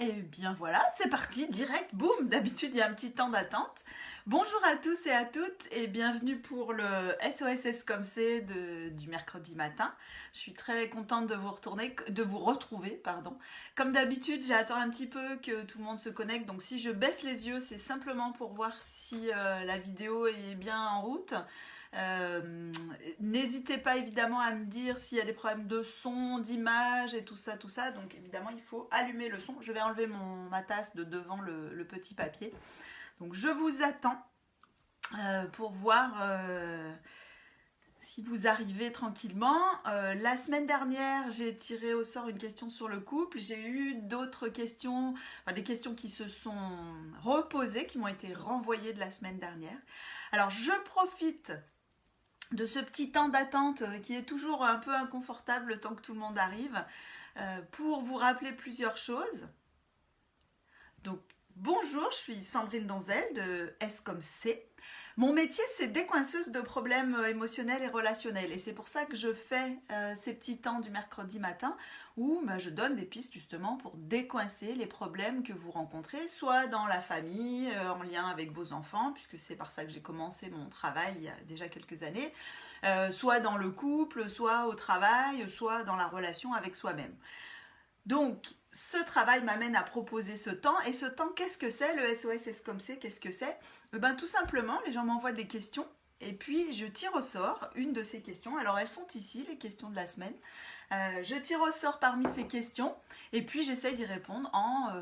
Et bien voilà, c'est parti, direct, boum. D'habitude, il y a un petit temps d'attente. Bonjour à tous et à toutes et bienvenue pour le SOSS comme c'est du mercredi matin. Je suis très contente de vous retrouver, pardon. Comme d'habitude, j'attends un petit peu que tout le monde se connecte. Donc si je baisse les yeux, c'est simplement pour voir si la vidéo est bien en route. Euh, N'hésitez pas évidemment à me dire s'il y a des problèmes de son, d'image et tout ça, tout ça. Donc évidemment, il faut allumer le son. Je vais enlever ma tasse de devant le petit papier. Donc je vous attends pour voir si vous arrivez tranquillement. La semaine dernière, j'ai tiré au sort une question sur le couple. J'ai eu d'autres questions, enfin, des questions qui se sont reposées, qui m'ont été renvoyées de la semaine dernière. Alors je profite de ce petit temps d'attente qui est toujours un peu inconfortable le temps que tout le monde arrive, pour vous rappeler plusieurs choses. Donc, bonjour, je suis Sandrine Donzel de S comme C. Mon métier, c'est décoinceuse de problèmes émotionnels et relationnels. Et c'est pour ça que je fais ces petits temps du mercredi matin où je donne des pistes justement pour décoincer les problèmes que vous rencontrez, soit dans la famille, en lien avec vos enfants, puisque c'est par ça que j'ai commencé mon travail il y a déjà quelques années, soit dans le couple, soit au travail, soit dans la relation avec soi-même. Donc, ce travail m'amène à proposer ce temps. Et ce temps, qu'est-ce que c'est? Le SOS comme c'est, qu'est-ce que c'est? Tout simplement, les gens m'envoient des questions. Et puis, je tire au sort une de ces questions. Alors, elles sont ici, les questions de la semaine. Je tire au sort parmi ces questions. Et puis, j'essaye d'y répondre en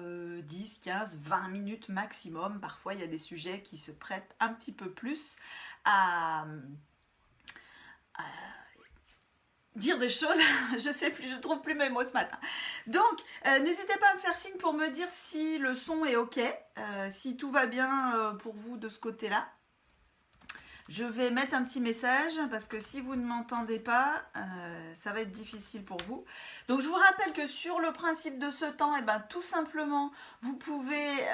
10, 15, 20 minutes maximum. Parfois, il y a des sujets qui se prêtent un petit peu plus à dire des choses, je sais plus, je trouve plus mes mots ce matin. Donc, n'hésitez pas à me faire signe pour me dire si le son est ok, si tout va bien pour vous de ce côté-là. Je vais mettre un petit message parce que si vous ne m'entendez pas, ça va être difficile pour vous. Donc je vous rappelle que sur le principe de ce temps, tout simplement, vous pouvez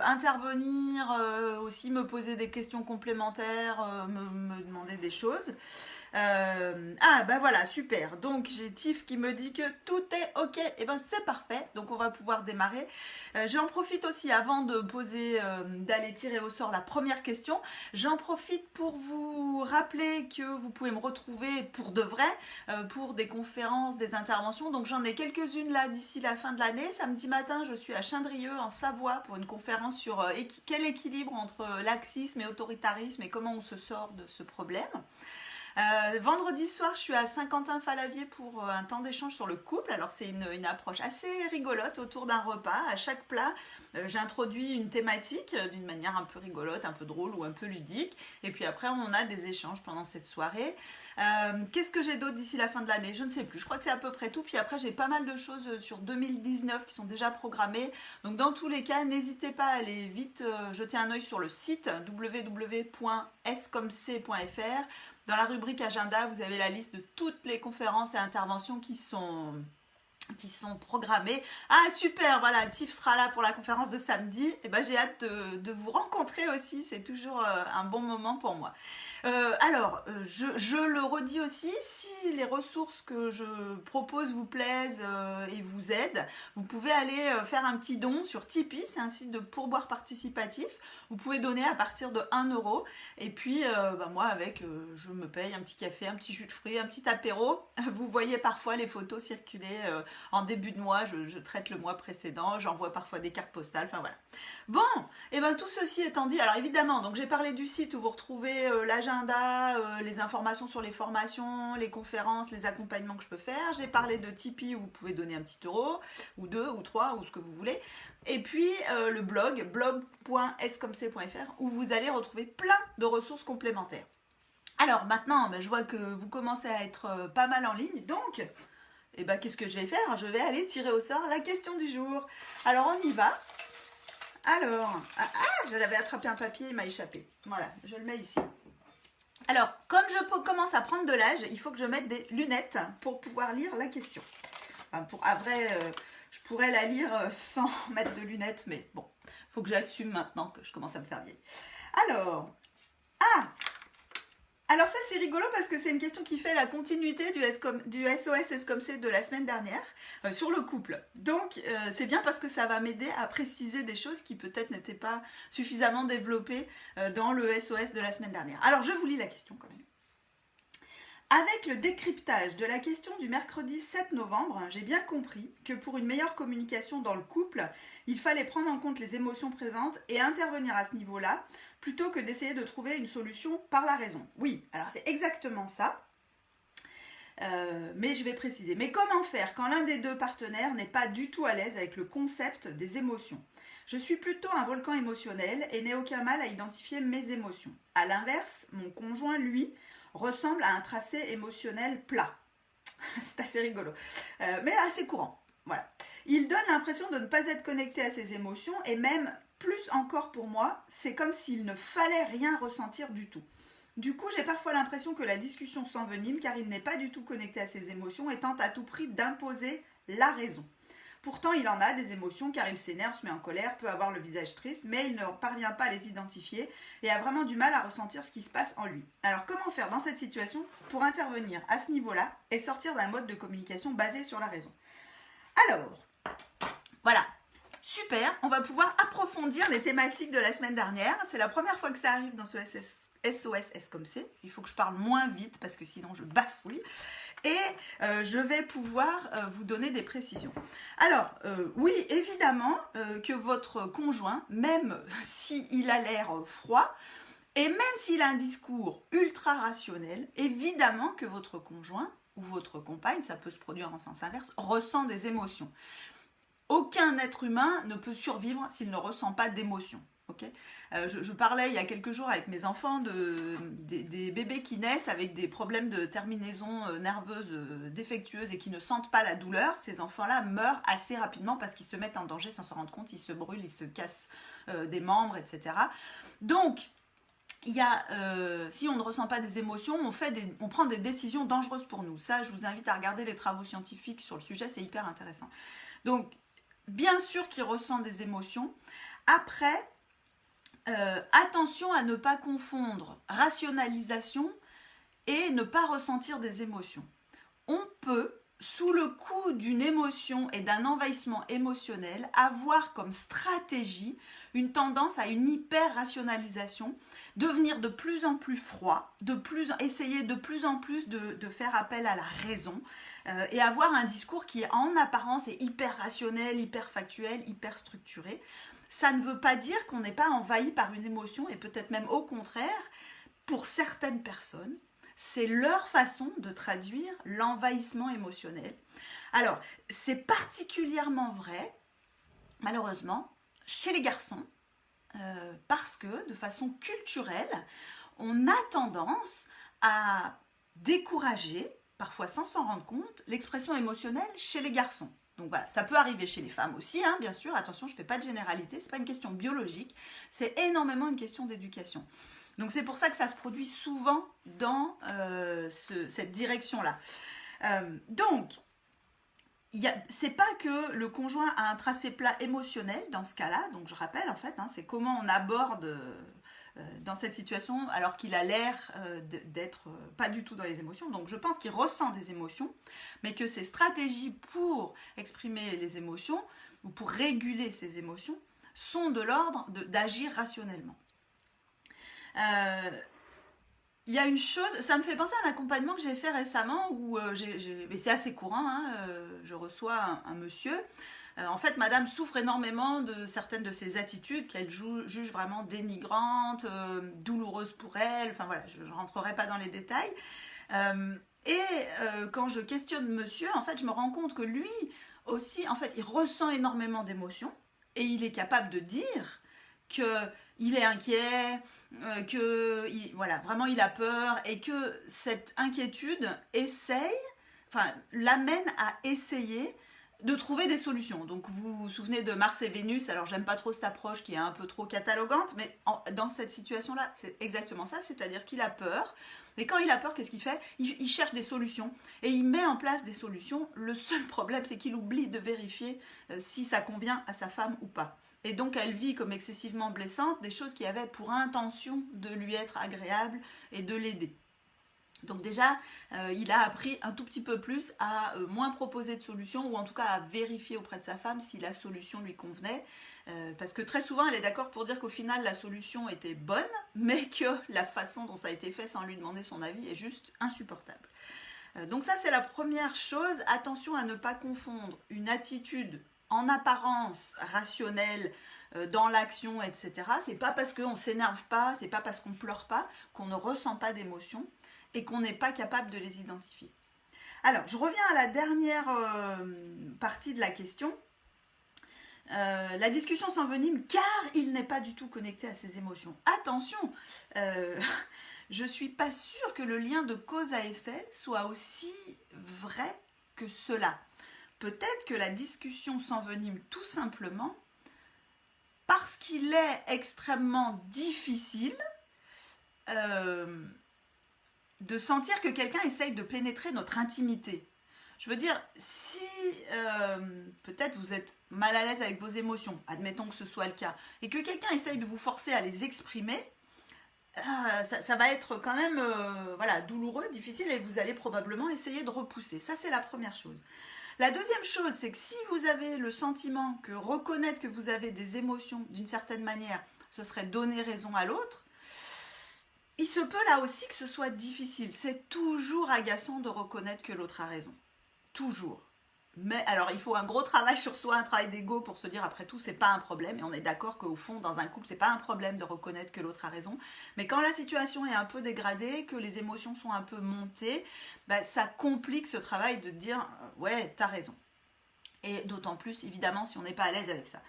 intervenir, aussi me poser des questions complémentaires, me demander des choses. Voilà, super. Donc j'ai Tiff qui me dit que tout est ok. Et c'est parfait. Donc on va pouvoir démarrer. J'en profite aussi avant de poser, d'aller tirer au sort la première question. J'en profite pour vous rappeler que vous pouvez me retrouver pour de vrai, pour des conférences, des interventions. Donc j'en ai quelques-unes là d'ici la fin de l'année. Samedi matin, je suis à Chindrieux en Savoie pour une conférence sur quel équilibre entre laxisme et autoritarisme et comment on se sort de ce problème. Vendredi soir, je suis à Saint-Quentin-Fallavier pour un temps d'échange sur le couple. Alors c'est une approche assez rigolote autour d'un repas. À chaque plat, j'introduis une thématique d'une manière un peu rigolote, un peu drôle ou un peu ludique. Et puis après, on a des échanges pendant cette soirée. Qu'est-ce que j'ai d'autre d'ici la fin de l'année? Je ne sais plus. Je crois que c'est à peu près tout. Puis après, j'ai pas mal de choses sur 2019 qui sont déjà programmées. Donc dans tous les cas, n'hésitez pas à aller vite jeter un œil sur le site www.scomc.fr. Dans la rubrique agenda, vous avez la liste de toutes les conférences et interventions qui sont programmées. Ah super, voilà, Tiff sera là pour la conférence de samedi. Et j'ai hâte de vous rencontrer aussi, c'est toujours un bon moment pour moi. Je le redis aussi, si les ressources que je propose vous plaisent et vous aident, vous pouvez aller faire un petit don sur Tipeee, c'est un site de pourboire participatif. Vous pouvez donner à partir de 1 euro. Et puis, moi, je me paye un petit café, un petit jus de fruits, un petit apéro. Vous voyez parfois les photos circuler en début de mois. Je traite le mois précédent. J'envoie parfois des cartes postales. Enfin, voilà. Bon, tout ceci étant dit, alors évidemment, donc j'ai parlé du site où vous retrouvez l'agenda, les informations sur les formations, les conférences, les accompagnements que je peux faire. J'ai parlé de Tipeee où vous pouvez donner un petit euro, ou 2, ou 3, ou ce que vous voulez. Et puis le blog.scomc.fr où vous allez retrouver plein de ressources complémentaires. Alors maintenant, je vois que vous commencez à être pas mal en ligne, donc qu'est-ce que je vais faire? Je vais aller tirer au sort la question du jour. Alors on y va. Alors, j'avais attrapé un papier, il m'a échappé. Voilà, je le mets ici. Alors, comme je commence à prendre de l'âge, il faut que je mette des lunettes pour pouvoir lire la question. Je pourrais la lire sans mettre de lunettes, mais bon, il faut que j'assume maintenant que je commence à me faire vieille. Alors, Alors ça c'est rigolo parce que c'est une question qui fait la continuité du SOS Escomcé de la semaine dernière sur le couple. Donc c'est bien parce que ça va m'aider à préciser des choses qui peut-être n'étaient pas suffisamment développées dans le SOS de la semaine dernière. Alors je vous lis la question quand même. Avec le décryptage de la question du mercredi 7 novembre, j'ai bien compris que pour une meilleure communication dans le couple, il fallait prendre en compte les émotions présentes et intervenir à ce niveau-là, plutôt que d'essayer de trouver une solution par la raison. Oui, alors c'est exactement ça, mais je vais préciser. Mais comment faire quand l'un des deux partenaires n'est pas du tout à l'aise avec le concept des émotions ? Je suis plutôt un volcan émotionnel et n'ai aucun mal à identifier mes émotions. A l'inverse, mon conjoint, lui, ressemble à un tracé émotionnel plat. C'est assez rigolo, mais assez courant. Voilà. Il donne l'impression de ne pas être connecté à ses émotions et même plus encore pour moi, c'est comme s'il ne fallait rien ressentir du tout. Du coup, j'ai parfois l'impression que la discussion s'envenime car il n'est pas du tout connecté à ses émotions et tente à tout prix d'imposer la raison. Pourtant, il en a des émotions car il s'énerve, se met en colère, peut avoir le visage triste, mais il ne parvient pas à les identifier et a vraiment du mal à ressentir ce qui se passe en lui. Alors, comment faire dans cette situation pour intervenir à ce niveau-là et sortir d'un mode de communication basé sur la raison ? Alors, voilà. Super, on va pouvoir approfondir les thématiques de la semaine dernière. C'est la première fois que ça arrive dans ce SOS Escomcé. Il faut que je parle moins vite parce que sinon je bafouille. Et je vais pouvoir vous donner des précisions. Alors, oui, évidemment que votre conjoint, même s'il a l'air froid, et même s'il a un discours ultra rationnel, évidemment que votre conjoint ou votre compagne, ça peut se produire en sens inverse, ressent des émotions. Aucun être humain ne peut survivre s'il ne ressent pas d'émotions. Okay, je parlais il y a quelques jours avec mes enfants des bébés qui naissent avec des problèmes de terminaison nerveuse défectueuse et qui ne sentent pas la douleur. Ces enfants-là meurent assez rapidement parce qu'ils se mettent en danger sans s'en rendre compte, ils se brûlent, ils se cassent des membres, etc. Donc, si on ne ressent pas des émotions, on prend des décisions dangereuses pour nous. Ça, je vous invite à regarder les travaux scientifiques sur le sujet, c'est hyper intéressant. Donc, bien sûr qu'il ressent des émotions. Après, attention à ne pas confondre rationalisation et ne pas ressentir des émotions. On peut, sous le coup d'une émotion et d'un envahissement émotionnel, avoir comme stratégie une tendance à une hyper-rationalisation, devenir de plus en plus froid, essayer de plus en plus de faire appel à la raison et avoir un discours qui en apparence est hyper rationnel, hyper factuel, hyper structuré. Ça ne veut pas dire qu'on n'est pas envahi par une émotion et peut-être même au contraire, pour certaines personnes, c'est leur façon de traduire l'envahissement émotionnel. Alors, c'est particulièrement vrai, malheureusement, chez les garçons, parce que de façon culturelle, on a tendance à décourager, parfois sans s'en rendre compte, l'expression émotionnelle chez les garçons. Donc voilà, ça peut arriver chez les femmes aussi, hein, bien sûr, attention, je ne fais pas de généralité, ce n'est pas une question biologique, c'est énormément une question d'éducation. Donc c'est pour ça que ça se produit souvent dans cette direction-là. Donc, c'est pas que le conjoint a un tracé plat émotionnel dans ce cas-là, donc je rappelle en fait, hein, c'est comment on aborde dans cette situation alors qu'il a l'air d'être pas du tout dans les émotions. Donc je pense qu'il ressent des émotions, mais que ses stratégies pour exprimer les émotions ou pour réguler ses émotions sont de l'ordre d'agir rationnellement. Il y a une chose, ça me fait penser à un accompagnement que j'ai fait récemment où mais c'est assez courant, hein, je reçois un monsieur. En fait, madame souffre énormément de certaines de ses attitudes qu'elle juge vraiment dénigrantes, douloureuses pour elle. Enfin voilà, je ne rentrerai pas dans les détails. Quand je questionne monsieur, en fait, je me rends compte que lui aussi, en fait, il ressent énormément d'émotions et il est capable de dire qu'il est inquiet, voilà, vraiment il a peur et que cette inquiétude l'amène à essayer de trouver des solutions. Donc vous vous souvenez de Mars et Vénus, alors j'aime pas trop cette approche qui est un peu trop catalogante, mais dans cette situation-là, c'est exactement ça, c'est-à-dire qu'il a peur, et quand il a peur, qu'est-ce qu'il fait ? Il cherche des solutions, et il met en place des solutions. Le seul problème, c'est qu'il oublie de vérifier si ça convient à sa femme ou pas. Et donc elle vit comme excessivement blessantes des choses qui avaient pour intention de lui être agréables et de l'aider. Donc déjà, il a appris un tout petit peu plus à moins proposer de solutions, ou en tout cas à vérifier auprès de sa femme si la solution lui convenait. Parce que très souvent, elle est d'accord pour dire qu'au final, la solution était bonne, mais que la façon dont ça a été fait sans lui demander son avis est juste insupportable. Donc ça, c'est la première chose. Attention à ne pas confondre une attitude en apparence rationnelle dans l'action, etc. C'est pas parce qu'on s'énerve pas, c'est pas parce qu'on pleure pas qu'on ne ressent pas d'émotions et qu'on n'est pas capable de les identifier. Alors, je reviens à la dernière partie de la question. La discussion s'envenime car il n'est pas du tout connecté à ses émotions. Attention, je ne suis pas sûre que le lien de cause à effet soit aussi vrai que cela. Peut-être que la discussion s'envenime tout simplement parce qu'il est extrêmement difficile de sentir que quelqu'un essaye de pénétrer notre intimité. Je veux dire, si peut-être vous êtes mal à l'aise avec vos émotions, admettons que ce soit le cas, et que quelqu'un essaye de vous forcer à les exprimer, ça va être quand même voilà, douloureux, difficile, et vous allez probablement essayer de repousser. Ça, c'est la première chose. La deuxième chose, c'est que si vous avez le sentiment que reconnaître que vous avez des émotions d'une certaine manière, ce serait donner raison à l'autre, il se peut là aussi que ce soit difficile. C'est toujours agaçant de reconnaître que l'autre a raison. Toujours. Mais alors, il faut un gros travail sur soi, un travail d'ego pour se dire, après tout, c'est pas un problème. Et on est d'accord qu'au fond, dans un couple, c'est pas un problème de reconnaître que l'autre a raison. Mais quand la situation est un peu dégradée, que les émotions sont un peu montées, bah, ça complique ce travail de dire, ouais, t'as raison. Et d'autant plus, évidemment, si on n'est pas à l'aise avec ça.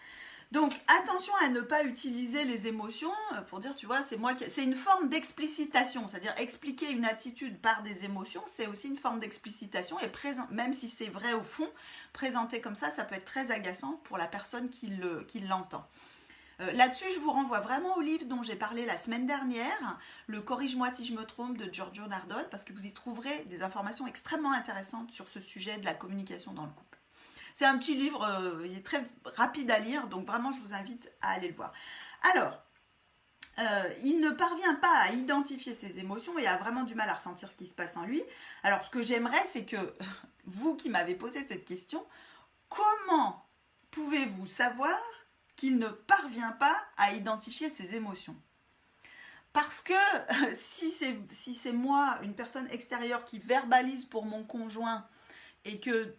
Donc, attention à ne pas utiliser les émotions pour dire, tu vois, c'est une forme d'explicitation, c'est-à-dire expliquer une attitude par des émotions, c'est aussi une forme d'explicitation, et même si c'est vrai au fond, présenter comme ça peut être très agaçant pour la personne qui l'entend. Là-dessus, je vous renvoie vraiment au livre dont j'ai parlé la semaine dernière, le Corrige-moi si je me trompe de Giorgio Nardone, parce que vous y trouverez des informations extrêmement intéressantes sur ce sujet de la communication dans le couple. C'est un petit livre, il est très rapide à lire, donc vraiment je vous invite à aller le voir. Alors, il ne parvient pas à identifier ses émotions et a vraiment du mal à ressentir ce qui se passe en lui. Alors, ce que j'aimerais, c'est que vous qui m'avez posé cette question, comment pouvez-vous savoir qu'il ne parvient pas à identifier ses émotions ? Parce que si c'est moi, une personne extérieure qui verbalise pour mon conjoint et que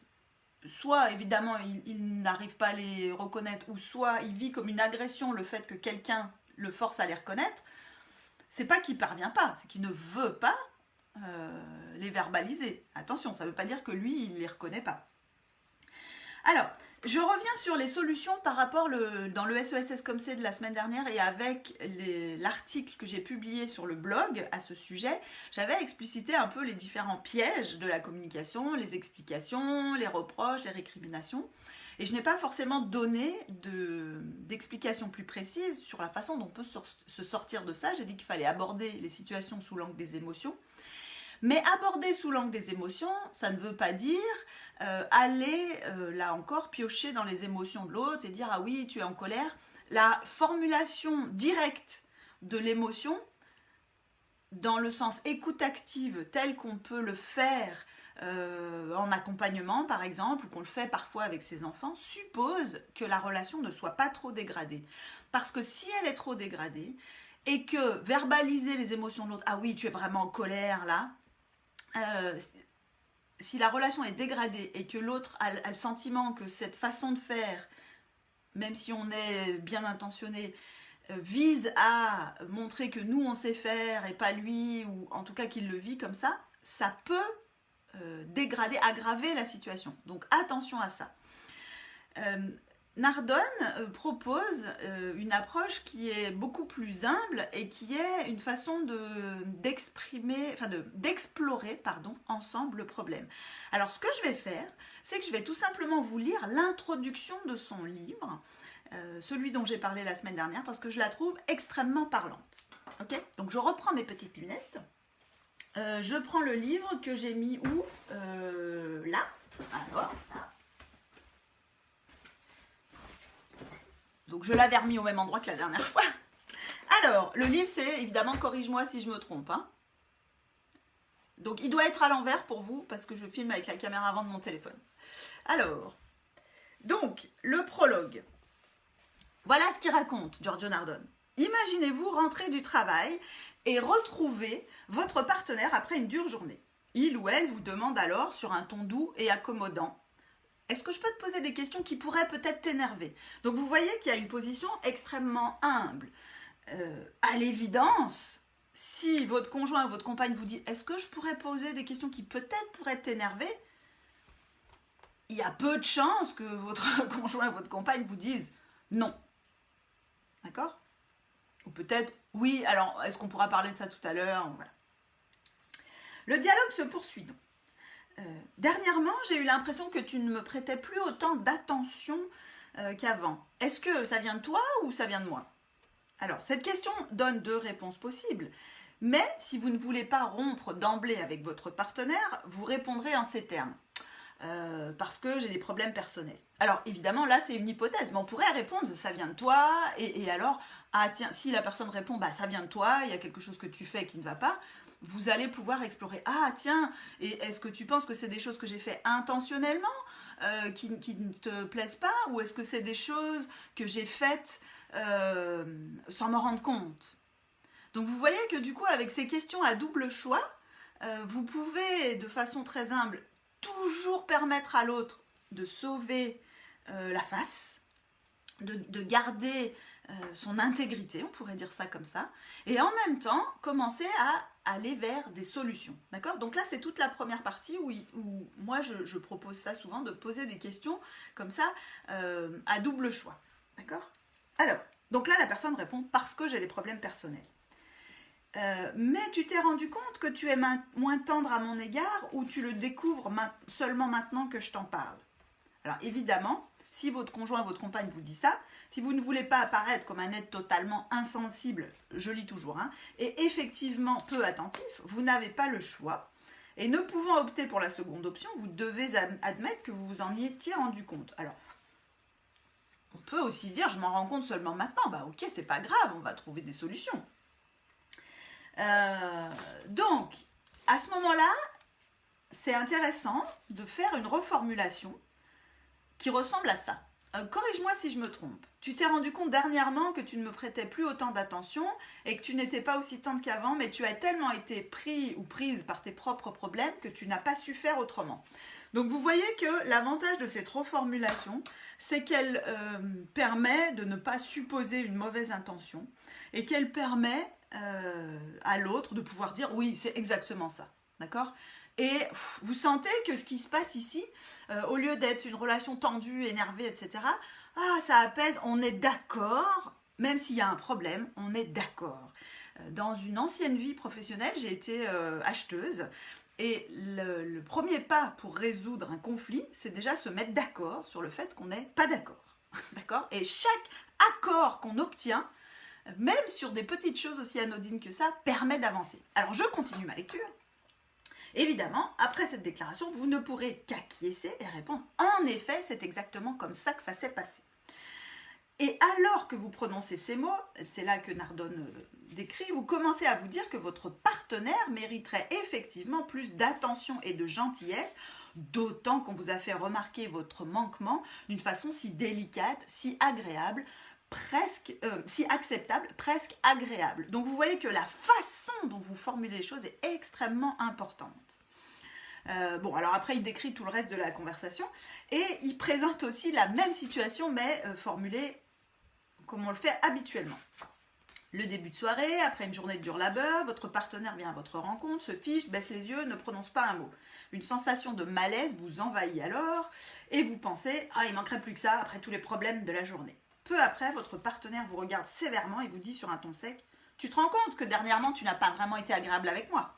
soit évidemment il n'arrive pas à les reconnaître, ou soit il vit comme une agression le fait que quelqu'un le force à les reconnaître, c'est pas qu'il parvient pas, c'est qu'il ne veut pas les verbaliser. Attention, ça veut pas dire que lui il les reconnaît pas. Alors, je reviens sur les solutions par rapport dans le SESS comme c'est de la semaine dernière, et avec l'article que j'ai publié sur le blog à ce sujet, j'avais explicité un peu les différents pièges de la communication, les explications, les reproches, les récriminations. Et je n'ai pas forcément donné d'explications plus précises sur la façon dont on peut se sortir de ça. J'ai dit qu'il fallait aborder les situations sous l'angle des émotions. Mais aborder sous l'angle des émotions, ça ne veut pas dire aller, là encore, piocher dans les émotions de l'autre et dire « Ah oui, tu es en colère ». La formulation directe de l'émotion, dans le sens écoute active, tel qu'on peut le faire en accompagnement, par exemple, ou qu'on le fait parfois avec ses enfants, suppose que la relation ne soit pas trop dégradée. Parce que si elle est trop dégradée, et que verbaliser les émotions de l'autre « Ah oui, tu es vraiment en colère, là », si la relation est dégradée et que l'autre a le sentiment que cette façon de faire, même si on est bien intentionné, vise à montrer que nous on sait faire et pas lui, ou en tout cas qu'il le vit comme ça peut dégrader, aggraver la situation. Donc attention à ça. Nardone propose une approche qui est beaucoup plus humble et qui est une façon d'explorer ensemble le problème. Alors ce que je vais faire, c'est que je vais tout simplement vous lire l'introduction de son livre, celui dont j'ai parlé la semaine dernière, parce que je la trouve extrêmement parlante. Okay ? Donc je reprends mes petites lunettes, je prends le livre que j'ai mis où ? Là. Alors, là. Donc je l'avais remis au même endroit que la dernière fois. Alors, le livre, c'est évidemment « Corrige-moi si je me trompe ». Donc il doit être à l'envers pour vous parce que je filme avec la caméra avant de mon téléphone. Alors, donc le prologue. Voilà ce qu'il raconte, Giorgio Nardone. Imaginez-vous rentrer du travail et retrouver votre partenaire après une dure journée. Il ou elle vous demande alors sur un ton doux et accommodant: est-ce que je peux te poser des questions qui pourraient peut-être t'énerver? Donc vous voyez qu'il y a une position extrêmement humble. À l'évidence, si votre conjoint ou votre compagne vous dit: est-ce que je pourrais poser des questions qui peut-être pourraient t'énerver, il y a peu de chances que votre conjoint ou votre compagne vous dise non. D'accord? Ou peut-être oui, alors est-ce qu'on pourra parler de ça tout à l'heure? Voilà. Le dialogue se poursuit donc. Dernièrement, j'ai eu l'impression que tu ne me prêtais plus autant d'attention qu'avant. Est-ce que ça vient de toi ou ça vient de moi? Alors, cette question donne deux réponses possibles, mais si vous ne voulez pas rompre d'emblée avec votre partenaire, vous répondrez en ces termes. Parce que j'ai des problèmes personnels. Alors, évidemment, là, c'est une hypothèse, mais on pourrait répondre: ça vient de toi, et alors, ah tiens, si la personne répond: bah ça vient de toi, il y a quelque chose que tu fais qui ne va pas, vous allez pouvoir explorer: ah tiens, et est-ce que tu penses que c'est des choses que j'ai fait intentionnellement, qui ne te plaisent pas, ou est-ce que c'est des choses que j'ai faites sans m'en rendre compte? Donc vous voyez que du coup, avec ces questions à double choix, vous pouvez, de façon très humble, toujours permettre à l'autre de sauver la face, de garder son intégrité, on pourrait dire ça comme ça, et en même temps commencer à aller vers des solutions. D'accord? Donc là, c'est toute la première partie où moi je propose ça souvent, de poser des questions comme ça à double choix. D'accord? Alors, donc là, la personne répond: parce que j'ai des problèmes personnels. Mais tu t'es rendu compte que tu es moins tendre à mon égard, ou tu le découvres seulement maintenant que je t'en parle? Alors évidemment, si votre conjoint, votre compagne vous dit ça, si vous ne voulez pas apparaître comme un être totalement insensible, je lis toujours, et effectivement peu attentif, vous n'avez pas le choix. Et ne pouvant opter pour la seconde option, vous devez admettre que vous vous en étiez rendu compte. Alors, on peut aussi dire: je m'en rends compte seulement maintenant. Bah ok, c'est pas grave, on va trouver des solutions. Donc, à ce moment-là, c'est intéressant de faire une reformulation qui ressemble à ça. Corrige-moi si je me trompe. Tu t'es rendu compte dernièrement que tu ne me prêtais plus autant d'attention et que tu n'étais pas aussi tendre qu'avant, mais tu as tellement été pris ou prise par tes propres problèmes que tu n'as pas su faire autrement. Donc vous voyez que l'avantage de cette reformulation, c'est qu'elle permet de ne pas supposer une mauvaise intention et qu'elle permet à l'autre de pouvoir dire: oui, c'est exactement ça. D'accord? Et vous sentez que ce qui se passe ici, au lieu d'être une relation tendue, énervée, etc., ça apaise, on est d'accord, même s'il y a un problème, on est d'accord. Dans une ancienne vie professionnelle, j'ai été acheteuse, et le premier pas pour résoudre un conflit, c'est déjà se mettre d'accord sur le fait qu'on n'est pas d'accord. D'accord? Et chaque accord qu'on obtient, même sur des petites choses aussi anodines que ça, permet d'avancer. Alors je continue ma lecture. Évidemment, après cette déclaration, vous ne pourrez qu'acquiescer et répondre: en effet, c'est exactement comme ça que ça s'est passé. Et alors que vous prononcez ces mots, c'est là que Nardone décrit, vous commencez à vous dire que votre partenaire mériterait effectivement plus d'attention et de gentillesse, d'autant qu'on vous a fait remarquer votre manquement d'une façon si délicate, si agréable, si acceptable, presque agréable. Donc vous voyez que la façon dont vous formulez les choses est extrêmement importante. Bon, alors après, il décrit tout le reste de la conversation et il présente aussi la même situation, mais formulée comme on le fait habituellement. Le début de soirée, après une journée de dur labeur, votre partenaire vient à votre rencontre, se fiche, baisse les yeux, ne prononce pas un mot. Une sensation de malaise vous envahit alors et vous pensez: il manquerait plus que ça après tous les problèmes de la journée. Peu après, votre partenaire vous regarde sévèrement et vous dit sur un ton sec: tu te rends compte que dernièrement tu n'as pas vraiment été agréable avec moi?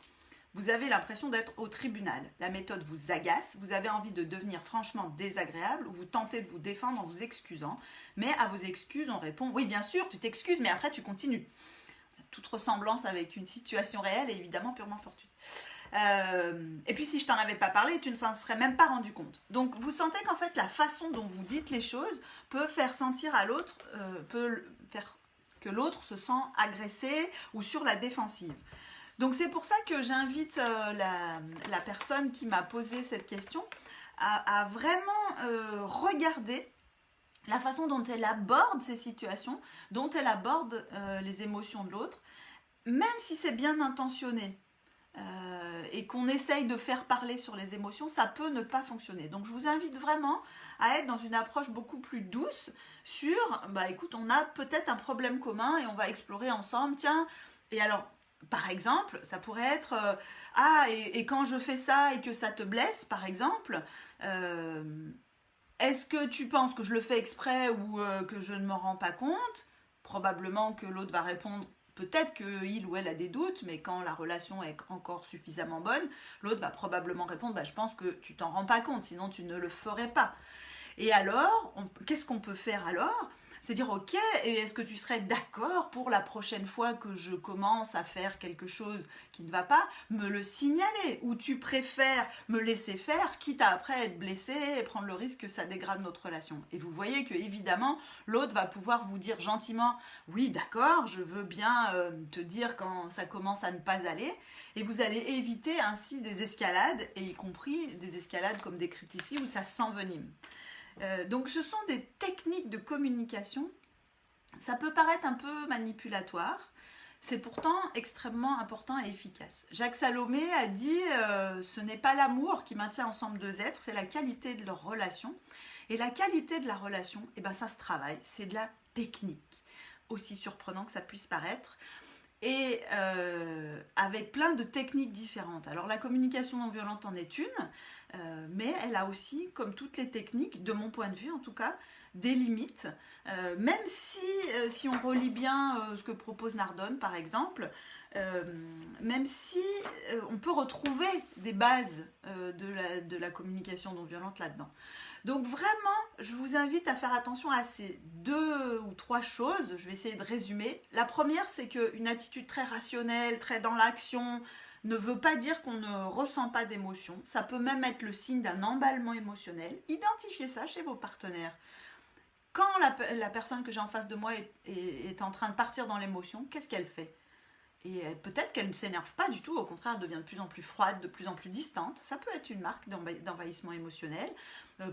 Vous avez l'impression d'être au tribunal. La méthode vous agace, vous avez envie de devenir franchement désagréable ou vous tentez de vous défendre en vous excusant. Mais à vos excuses, on répond: oui, bien sûr, tu t'excuses, mais après tu continues. Toute ressemblance avec une situation réelle est évidemment purement fortuite. Et puis si je t'en avais pas parlé, tu ne s'en serais même pas rendu compte. Donc vous sentez qu'en fait la façon dont vous dites les choses peut faire sentir à l'autre, peut faire que l'autre se sent agressé ou sur la défensive. Donc c'est pour ça que j'invite la personne qui m'a posé cette question à vraiment regarder la façon dont elle aborde ces situations, dont elle aborde les émotions de l'autre, même si c'est bien intentionné. Et qu'on essaye de faire parler sur les émotions, ça peut ne pas fonctionner. Donc je vous invite vraiment à être dans une approche beaucoup plus douce sur, bah écoute, on a peut-être un problème commun et on va explorer ensemble, tiens, et alors, par exemple, ça pourrait être, et quand je fais ça et que ça te blesse, par exemple, est-ce que tu penses que je le fais exprès ou que je ne m'en rends pas compte? Probablement que l'autre va répondre. Peut-être qu'il ou elle a des doutes, mais quand la relation est encore suffisamment bonne, l'autre va probablement répondre bah, je pense que tu t'en rends pas compte, sinon tu ne le ferais pas. Et alors, qu'est-ce qu'on peut faire alors? C'est dire ok, et est-ce que tu serais d'accord pour la prochaine fois que je commence à faire quelque chose qui ne va pas, me le signaler? Ou tu préfères me laisser faire, quitte à après être blessé et prendre le risque que ça dégrade notre relation? Et vous voyez que évidemment, l'autre va pouvoir vous dire gentiment oui d'accord, je veux bien te dire quand ça commence à ne pas aller, et vous allez éviter ainsi des escalades, et y compris des escalades comme décrites ici où ça s'envenime. Donc ce sont des techniques de communication. Ça peut paraître un peu manipulatoire, c'est pourtant extrêmement important et efficace. Jacques Salomé a dit ce n'est pas l'amour qui maintient ensemble deux êtres, c'est la qualité de leur relation. Et la qualité de la relation, eh ben, ça se travaille, c'est de la technique, aussi surprenant que ça puisse paraître. Et avec plein de techniques différentes. Alors la communication non violente en est une, mais elle a aussi, comme toutes les techniques, de mon point de vue en tout cas, des limites. Même si on relit bien ce que propose Nardone par exemple, même si on peut retrouver des bases de la communication non violente là-dedans. Donc vraiment, je vous invite à faire attention à ces 2 ou 3 choses. Je vais essayer de résumer. La première, c'est qu'une attitude très rationnelle, très dans l'action, ne veut pas dire qu'on ne ressent pas d'émotion. Ça peut même être le signe d'un emballement émotionnel. Identifiez ça chez vos partenaires. Quand la personne que j'ai en face de moi est en train de partir dans l'émotion, qu'est-ce qu'elle fait? Et peut-être qu'elle ne s'énerve pas du tout, au contraire, elle devient de plus en plus froide, de plus en plus distante. Ça peut être une marque d'envahissement émotionnel.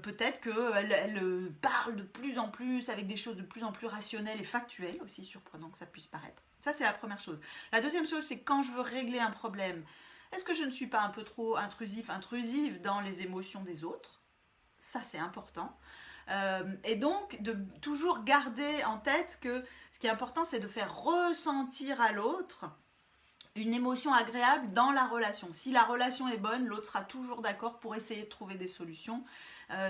Peut-être qu'elle parle de plus en plus, avec des choses de plus en plus rationnelles et factuelles, aussi surprenant que ça puisse paraître. Ça, c'est la première chose. La deuxième chose, c'est que quand je veux régler un problème, est-ce que je ne suis pas un peu trop intrusive dans les émotions des autres? Ça, c'est important. Et donc, de toujours garder en tête que ce qui est important, c'est de faire ressentir à l'autre une émotion agréable dans la relation. Si la relation est bonne, l'autre sera toujours d'accord pour essayer de trouver des solutions.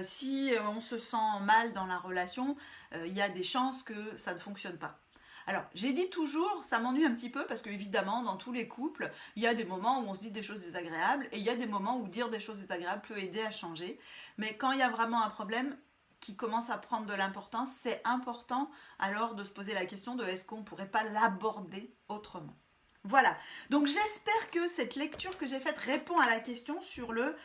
Si on se sent mal dans la relation, il y a des chances que ça ne fonctionne pas. Alors, j'ai dit toujours, ça m'ennuie un petit peu parce qu'évidemment, dans tous les couples, il y a des moments où on se dit des choses désagréables et il y a des moments où dire des choses désagréables peut aider à changer. Mais quand il y a vraiment un problème qui commence à prendre de l'importance, c'est important alors de se poser la question de est-ce qu'on ne pourrait pas l'aborder autrement. Voilà, donc j'espère que cette lecture que j'ai faite répond à la question sur le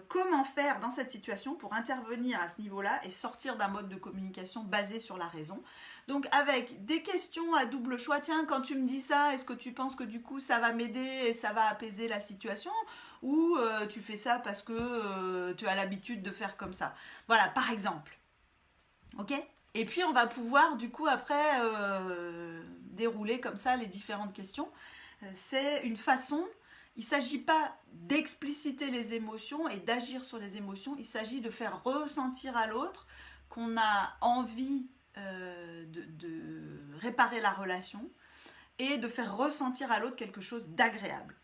comment faire dans cette situation pour intervenir à ce niveau-là et sortir d'un mode de communication basé sur la raison. Donc avec des questions à double choix, tiens, quand tu me dis ça, est-ce que tu penses que du coup ça va m'aider et ça va apaiser la situation? Ou tu fais ça parce que tu as l'habitude de faire comme ça? Voilà, par exemple. Ok? Et puis on va pouvoir du coup après dérouler comme ça les différentes questions. C'est une façon, il ne s'agit pas d'expliciter les émotions et d'agir sur les émotions, il s'agit de faire ressentir à l'autre qu'on a envie de réparer la relation et de faire ressentir à l'autre quelque chose d'agréable.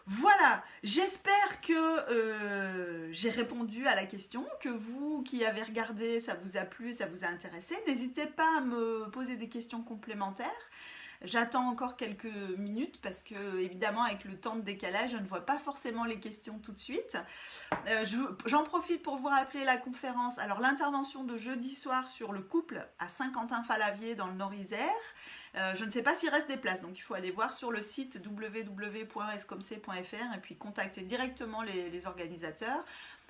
Voilà, j'espère que j'ai répondu à la question, que vous qui avez regardé, ça vous a plu, ça vous a intéressé. N'hésitez pas à me poser des questions complémentaires. J'attends encore quelques minutes parce que, évidemment, avec le temps de décalage, je ne vois pas forcément les questions tout de suite. J'en profite pour vous rappeler la conférence. Alors, l'intervention de jeudi soir sur le couple à Saint-Quentin-Fallavier dans le Nord-Isère. Je ne sais pas s'il reste des places, donc il faut aller voir sur le site www.escomc.fr et puis contacter directement les organisateurs.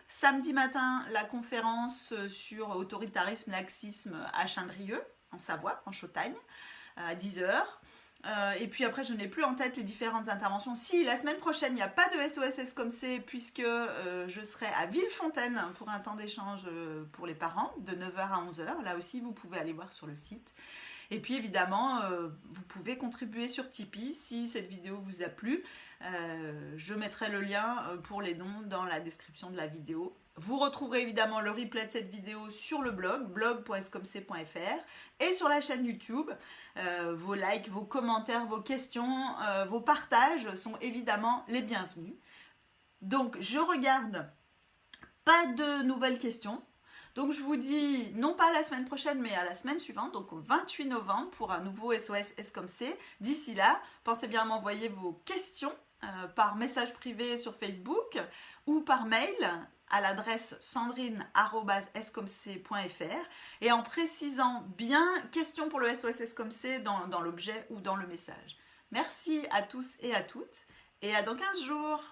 Samedi matin, la conférence sur autoritarisme, laxisme à Chindrieux, en Savoie, en Chautagne, à 10h. Et puis après, je n'ai plus en tête les différentes interventions. Si, la semaine prochaine, il n'y a pas de SOS comme c'est, puisque je serai à Villefontaine pour un temps d'échange pour les parents, de 9h à 11h. Là aussi, vous pouvez aller voir sur le site. Et puis évidemment, vous pouvez contribuer sur Tipeee si cette vidéo vous a plu. Je mettrai le lien pour les dons dans la description de la vidéo. Vous retrouverez évidemment le replay de cette vidéo sur le blog, blog.escomc.fr, et sur la chaîne YouTube. Vos likes, vos commentaires, vos questions, vos partages sont évidemment les bienvenus. Donc je regarde, pas de nouvelles questions. Donc je vous dis, non pas la semaine prochaine, mais à la semaine suivante, donc au 28 novembre, pour un nouveau SOS SCOMC. D'ici là, pensez bien à m'envoyer vos questions par message privé sur Facebook ou par mail à l'adresse sandrine@escomc.fr et en précisant bien question pour le SOS SCOMC dans l'objet ou dans le message. Merci à tous et à toutes et à dans 15 jours.